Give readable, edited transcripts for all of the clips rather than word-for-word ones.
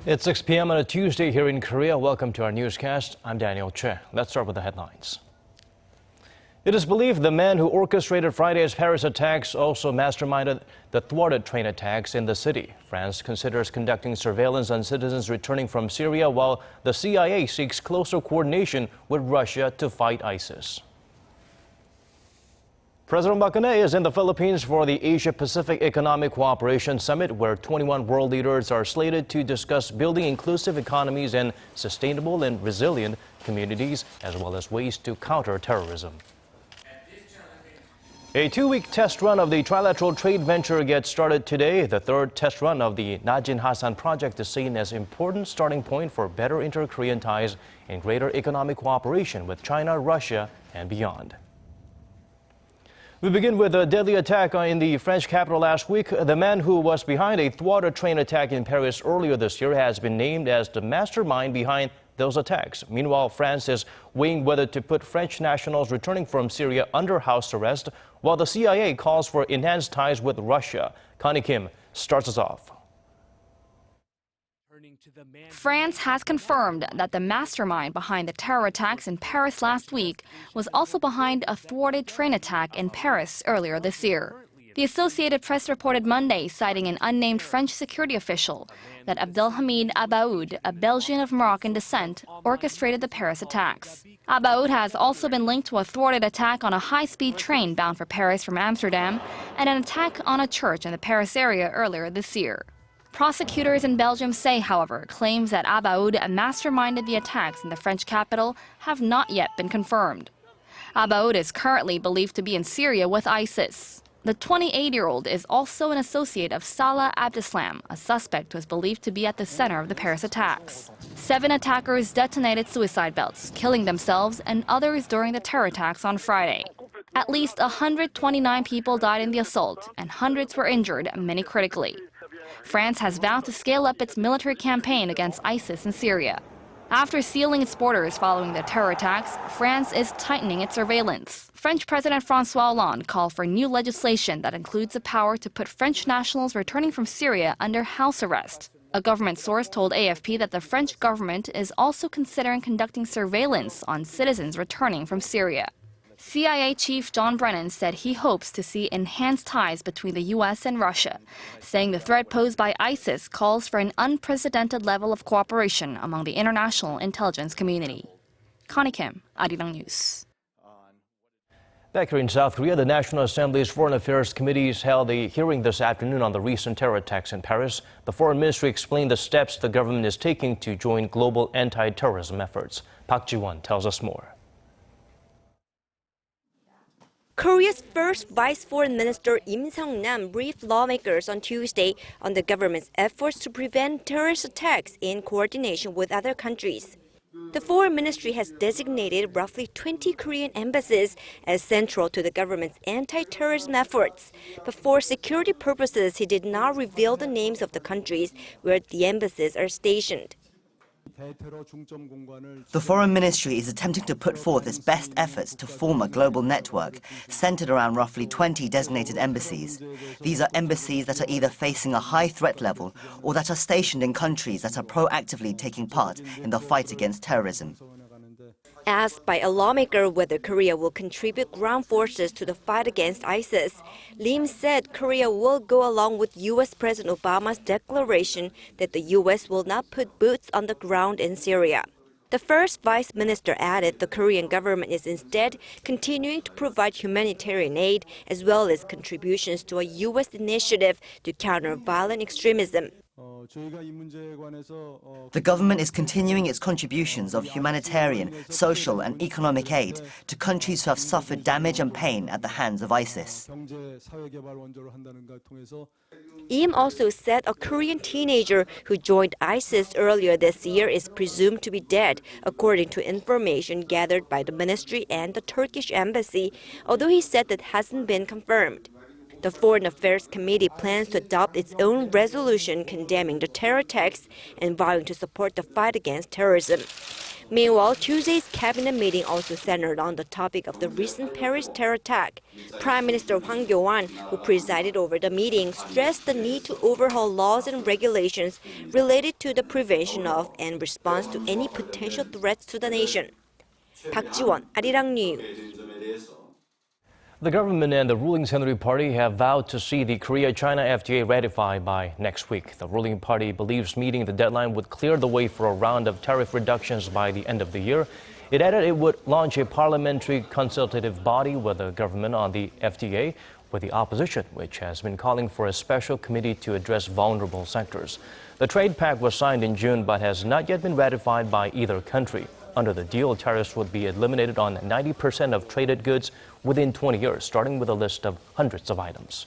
It's 6 p.m. on a Tuesday here in Korea. Welcome to our newscast. I'm Daniel Che. Let's start with the headlines. It is believed the man who orchestrated Friday's Paris attacks also masterminded the thwarted train attacks in the city. France considers conducting surveillance on citizens returning from Syria, while the CIA seeks closer coordination with Russia to fight ISIS. President Park Geun-hye is in the Philippines for the Asia-Pacific Economic Cooperation Summit, where 21 world leaders are slated to discuss building inclusive economies and sustainable and resilient communities, as well as ways to counter terrorism. A two-week test run of the trilateral trade venture gets started today. The third test run of the Najin Hasan project is seen as an important starting point for better inter-Korean ties and greater economic cooperation with China, Russia, and beyond. We begin with a deadly attack in the French capital last week. The man who was behind a thwarted train attack in Paris earlier this year has been named as the mastermind behind those attacks. Meanwhile, France is weighing whether to put French nationals returning from Syria under house arrest, while the CIA calls for enhanced ties with Russia. Connie Kim starts us off. France has confirmed that the mastermind behind the terror attacks in Paris last week was also behind a thwarted train attack in Paris earlier this year. The Associated Press reported Monday, citing an unnamed French security official, that Abdelhamid Abaaoud, a Belgian of Moroccan descent, orchestrated the Paris attacks. Abaaoud has also been linked to a thwarted attack on a high-speed train bound for Paris from Amsterdam and an attack on a church in the Paris area earlier this year. Prosecutors in Belgium say, however, claims that Abaaoud masterminded the attacks in the French capital have not yet been confirmed. Abaaoud is currently believed to be in Syria with ISIS. The 28-year-old is also an associate of Salah Abdeslam, a suspect who is believed to be at the center of the Paris attacks. 7 attackers detonated suicide belts, killing themselves and others during the terror attacks on Friday. At least 129 people died in the assault, and hundreds were injured, many critically. France has vowed to scale up its military campaign against ISIS in Syria. After sealing its borders following the terror attacks, France is tightening its surveillance. French President François Hollande called for new legislation that includes the power to put French nationals returning from Syria under house arrest. A government source told AFP that the French government is also considering conducting surveillance on citizens returning from Syria. CIA Chief John Brennan said he hopes to see enhanced ties between the U.S. and Russia, saying the threat posed by ISIS calls for an unprecedented level of cooperation among the international intelligence community. Connie Kim, Arirang News. Back here in South Korea, the National Assembly's Foreign Affairs Committees held a hearing this afternoon on the recent terror attacks in Paris. The Foreign Ministry explained the steps the government is taking to join global anti-terrorism efforts. Park Ji-won tells us more. Korea's first Vice Foreign Minister Im Seong-nam briefed lawmakers on Tuesday on the government's efforts to prevent terrorist attacks in coordination with other countries. The Foreign Ministry has designated roughly 20 Korean embassies as central to the government's anti-terrorism efforts. But for security purposes, he did not reveal the names of the countries where the embassies are stationed. The Foreign Ministry is attempting to put forth its best efforts to form a global network centered around roughly 20 designated embassies. These are embassies that are either facing a high threat level or that are stationed in countries that are proactively taking part in the fight against terrorism. Asked by a lawmaker whether Korea will contribute ground forces to the fight against ISIS, Lim said Korea will go along with U.S. President Obama's declaration that the U.S. will not put boots on the ground in Syria. The first vice minister added the Korean government is instead continuing to provide humanitarian aid as well as contributions to a U.S. initiative to counter violent extremism. The government is continuing its contributions of humanitarian, social and economic aid to countries who have suffered damage and pain at the hands of ISIS. Im also said a Korean teenager who joined ISIS earlier this year is presumed to be dead, according to information gathered by the ministry and the Turkish embassy, although he said that hasn't been confirmed. The Foreign Affairs Committee plans to adopt its own resolution condemning the terror attacks and vowing to support the fight against terrorism. Meanwhile, Tuesday's cabinet meeting also centered on the topic of the recent Paris terror attack. Prime Minister Hwang Kyo-ahn, who presided over the meeting, stressed the need to overhaul laws and regulations related to the prevention of and response to any potential threats to the nation. Park Ji-won, Arirang News. The government and the ruling Saenuri Party have vowed to see the Korea-China FTA ratified by next week. The ruling party believes meeting the deadline would clear the way for a round of tariff reductions by the end of the year. It added it would launch a parliamentary consultative body with the government on the FTA, with the opposition, which has been calling for a special committee to address vulnerable sectors. The trade pact was signed in June but has not yet been ratified by either country. Under the deal, tariffs would be eliminated on 90% of traded goods within 20 years, starting with a list of hundreds of items.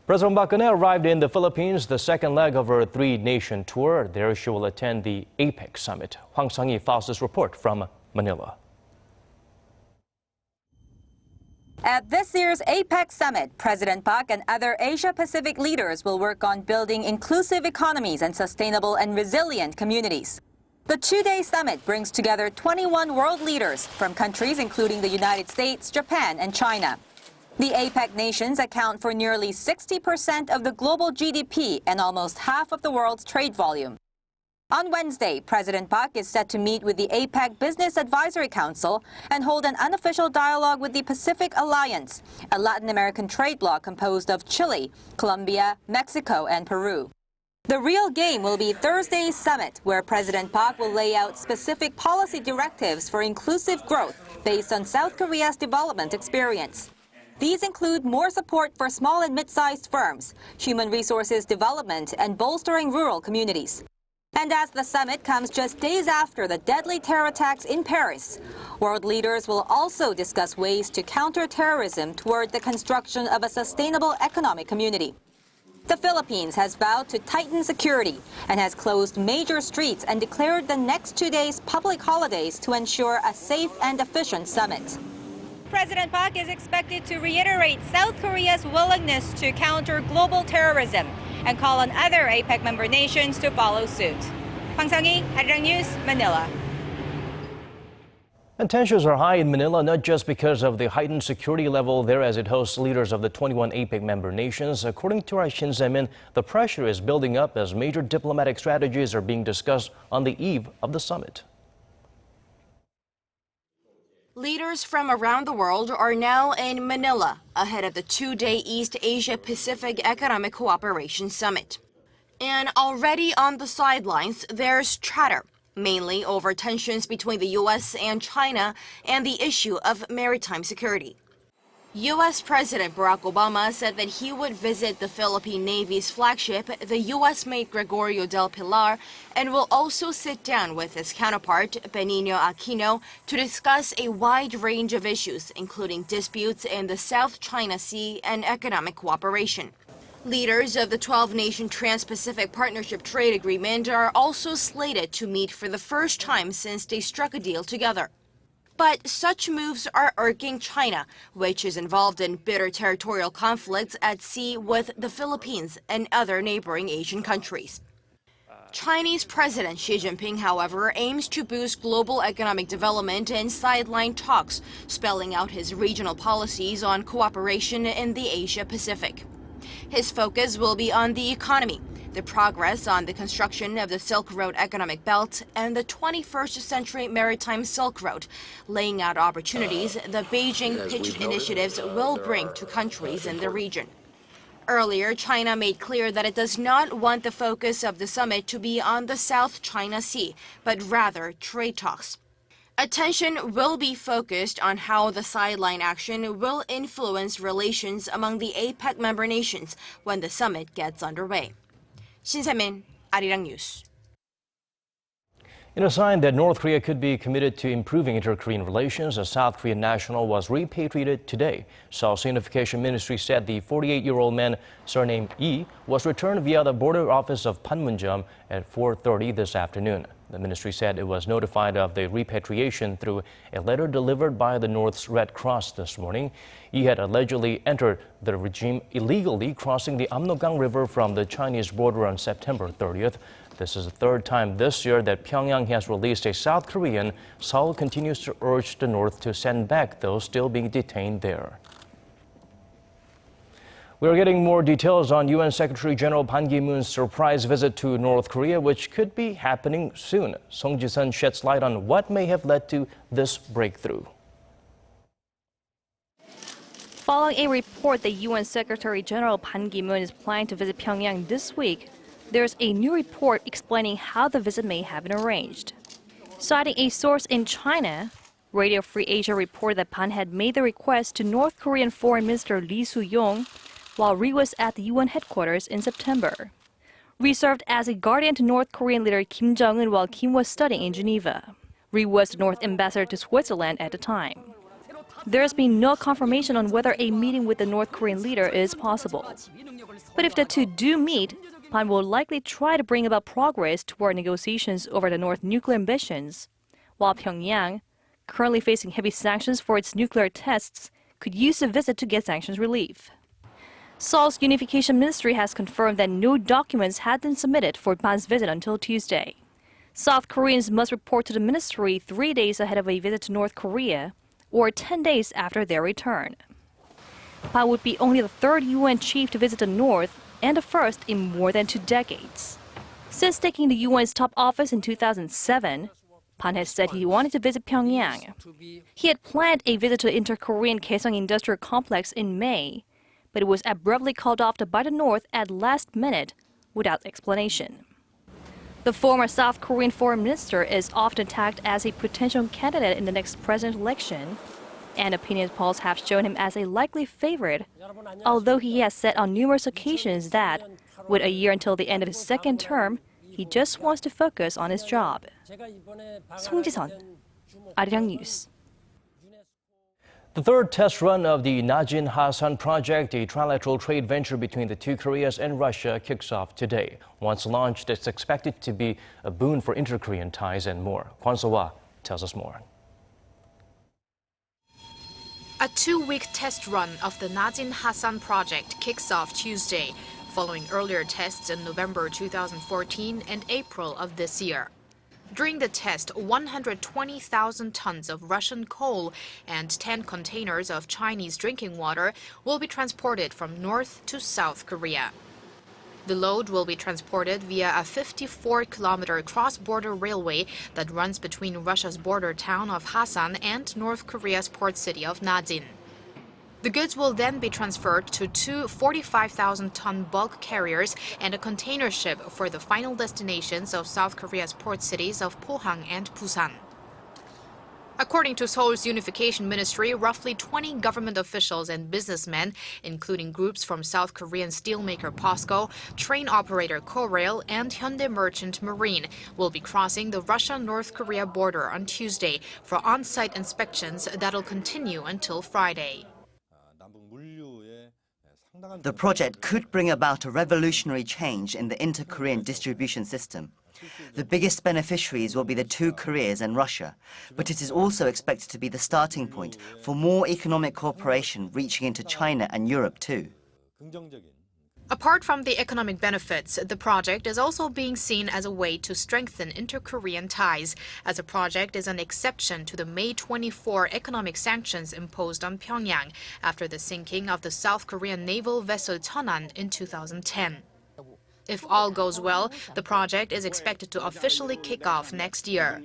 President Park Geun-hye arrived in the Philippines, the second leg of her three-nation tour. There she will attend the APEC summit. Hwang Sang-hee files this report from Manila. At this year's APEC summit, President Park and other Asia-Pacific leaders will work on building inclusive economies and sustainable and resilient communities. The two-day summit brings together 21 world leaders from countries including the United States, Japan, and China. The APEC nations account for nearly 60% of the global GDP and almost half of the world's trade volume. On Wednesday, President Park is set to meet with the APEC Business Advisory Council and hold an unofficial dialogue with the Pacific Alliance, a Latin American trade bloc composed of Chile, Colombia, Mexico, and Peru. The real game will be Thursday's summit, where President Park will lay out specific policy directives for inclusive growth based on South Korea's development experience. These include more support for small and mid-sized firms, human resources development, and bolstering rural communities. And as the summit comes just days after the deadly terror attacks in Paris, world leaders will also discuss ways to counter terrorism toward the construction of a sustainable economic community. The Philippines has vowed to tighten security and has closed major streets and declared the next 2 days public holidays to ensure a safe and efficient summit. President Park is expected to reiterate South Korea's willingness to counter global terrorism and call on other APEC member nations to follow suit. Hwang Sang-hee, Arirang News, Manila. And tensions are high in Manila, not just because of the heightened security level there as it hosts leaders of the 21 APEC member nations. According to our Shin Se-min, the pressure is building up as major diplomatic strategies are being discussed on the eve of the summit. Leaders from around the world are now in Manila ahead of the two-day East Asia-Pacific Economic Cooperation Summit. And already on the sidelines, there's chatter, mainly over tensions between the U.S. and China and the issue of maritime security. U.S. President Barack Obama said that he would visit the Philippine Navy's flagship, the U.S.-made Gregorio del Pilar, and will also sit down with his counterpart, Benigno Aquino, to discuss a wide range of issues, including disputes in the South China Sea and economic cooperation. Leaders of the 12-nation Trans-Pacific Partnership Trade Agreement are also slated to meet for the first time since they struck a deal together. But such moves are irking China, which is involved in bitter territorial conflicts at sea with the Philippines and other neighboring Asian countries. Chinese President Xi Jinping, however, aims to boost global economic development and sideline talks, spelling out his regional policies on cooperation in the Asia-Pacific. His focus will be on the economy, the progress on the construction of the Silk Road economic belt, and the 21st century maritime Silk Road, laying out opportunities the Beijing-pitched initiatives will bring to countries in the region. Earlier, China made clear that it does not want the focus of the summit to be on the South China Sea, but rather trade talks. Attention will be focused on how the sideline action will influence relations among the APEC member nations when the summit gets underway. Shin Se-min, Arirang News. In a sign that North Korea could be committed to improving inter-Korean relations, a South Korean national was repatriated today. Seoul's Unification Ministry said the 48-year-old man, surnamed Yi, was returned via the border office of Panmunjom at 4:30 this afternoon. The ministry said it was notified of the repatriation through a letter delivered by the North's Red Cross this morning. He had allegedly entered the regime illegally, crossing the Amnogang River from the Chinese border on September 30th. This is the third time this year that Pyongyang has released a South Korean. Seoul continues to urge the North to send back those still being detained there. We're getting more details on UN Secretary General Ban Ki-moon's surprise visit to North Korea, which could be happening soon. Song Ji-sun sheds light on what may have led to this breakthrough. Following a report that UN Secretary General Ban Ki-moon is planning to visit Pyongyang this week, there's a new report explaining how the visit may have been arranged. Citing a source in China, Radio Free Asia reported that Ban had made the request to North Korean Foreign Minister Lee Soo-yong while Ri was at the UN headquarters in September. Ri served as a guardian to North Korean leader Kim Jong-un while Kim was studying in Geneva. Ri was the North ambassador to Switzerland at the time. There has been no confirmation on whether a meeting with the North Korean leader is possible. But if the two do meet, Ban will likely try to bring about progress toward negotiations over the North nuclear ambitions, while Pyongyang, currently facing heavy sanctions for its nuclear tests, could use the visit to get sanctions relief. Seoul's Unification Ministry has confirmed that no documents had been submitted for Ban's visit until Tuesday. South Koreans must report to the ministry 3 days ahead of a visit to North Korea, or 10 days after their return. Ban would be only the third UN chief to visit the North and the first in more than 2 decades. Since taking the UN's top office in 2007, Ban has said he wanted to visit Pyongyang. He had planned a visit to the inter-Korean Kaesong Industrial Complex in May, but it was abruptly called off by the North at last minute without explanation. The former South Korean foreign minister is often tagged as a potential candidate in the next presidential election, and opinion polls have shown him as a likely favorite, although he has said on numerous occasions that, with a year until the end of his second term, he just wants to focus on his job. Song Ji-sun, Arirang News. The third test run of the Najin-Hasan project, a trilateral trade venture between the two Koreas and Russia, kicks off today. Once launched, it's expected to be a boon for inter-Korean ties and more. Kwon So-hwa tells us more. A 2-week test run of the Najin-Hasan project kicks off Tuesday, following earlier tests in November 2014 and April of this year. During the test, 120,000 tons of Russian coal and 10 containers of Chinese drinking water will be transported from North to South Korea. The load will be transported via a 54-kilometer cross-border railway that runs between Russia's border town of Hasan and North Korea's port city of Najin. The goods will then be transferred to 2 45,000-ton bulk carriers and a container ship for the final destinations of South Korea's port cities of Pohang and Busan. According to Seoul's Unification Ministry, roughly 20 government officials and businessmen, including groups from South Korean steelmaker POSCO, train operator Korail, and Hyundai Merchant Marine, will be crossing the Russia-North Korea border on Tuesday for on-site inspections that'll continue until Friday. The project could bring about a revolutionary change in the inter-Korean distribution system. The biggest beneficiaries will be the two Koreas and Russia, but it is also expected to be the starting point for more economic cooperation reaching into China and Europe too. Apart from the economic benefits, the project is also being seen as a way to strengthen inter-Korean ties, as the project is an exception to the May 24 economic sanctions imposed on Pyongyang after the sinking of the South Korean naval vessel Cheonan in 2010. If all goes well, the project is expected to officially kick off next year.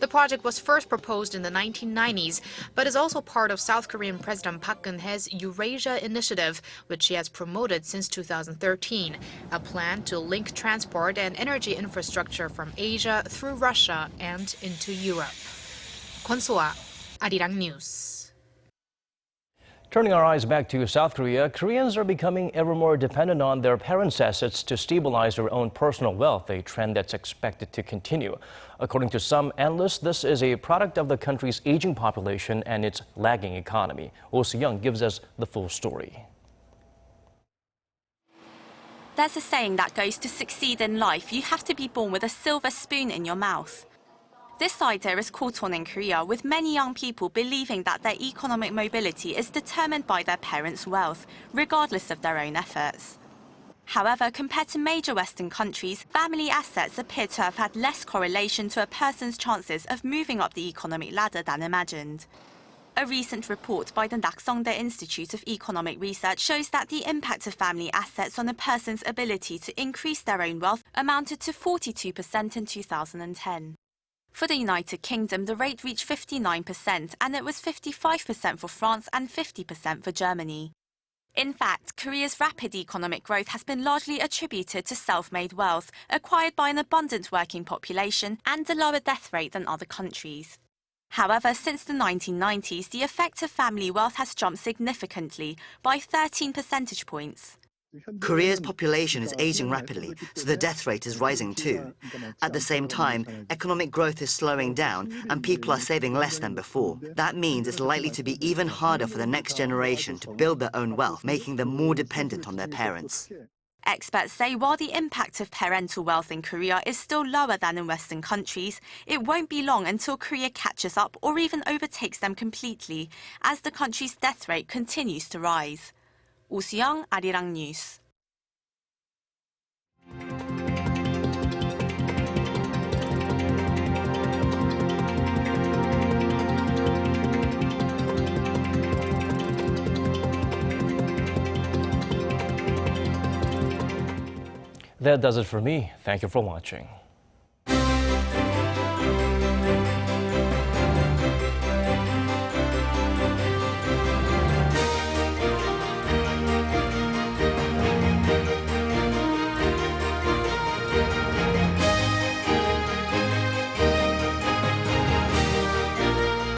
The project was first proposed in the 1990s, but is also part of South Korean President Park Geun-hye's Eurasia Initiative, which he has promoted since 2013, a plan to link transport and energy infrastructure from Asia through Russia and into Europe. Kwon So-hwa, Arirang News. Turning our eyes back to South Korea, Koreans are becoming ever more dependent on their parents' assets to stabilize their own personal wealth, a trend that's expected to continue. According to some analysts, this is a product of the country's aging population and its lagging economy. Oh Se-young gives us the full story. There's a saying that goes, to succeed in life, you have to be born with a silver spoon in your mouth. This idea is caught on in Korea, with many young people believing that their economic mobility is determined by their parents' wealth, regardless of their own efforts. However, compared to major Western countries, family assets appear to have had less correlation to a person's chances of moving up the economic ladder than imagined. A recent report by the Naksongdae Institute of Economic Research shows that the impact of family assets on a person's ability to increase their own wealth amounted to 42% in 2010. For the United Kingdom, the rate reached 59%, and it was 55% for France and 50% for Germany. In fact, Korea's rapid economic growth has been largely attributed to self-made wealth acquired by an abundant working population and a lower death rate than other countries. However, since the 1990s, the effect of family wealth has jumped significantly by 13 percentage points. Korea's population is aging rapidly, so the death rate is rising too. At the same time, economic growth is slowing down and people are saving less than before. That means it's likely to be even harder for the next generation to build their own wealth, making them more dependent on their parents. Experts say while the impact of parental wealth in Korea is still lower than in Western countries, it won't be long until Korea catches up or even overtakes them completely, as the country's death rate continues to rise. Oh Soo-young, Arirang News. That does it for me. Thank you for watching.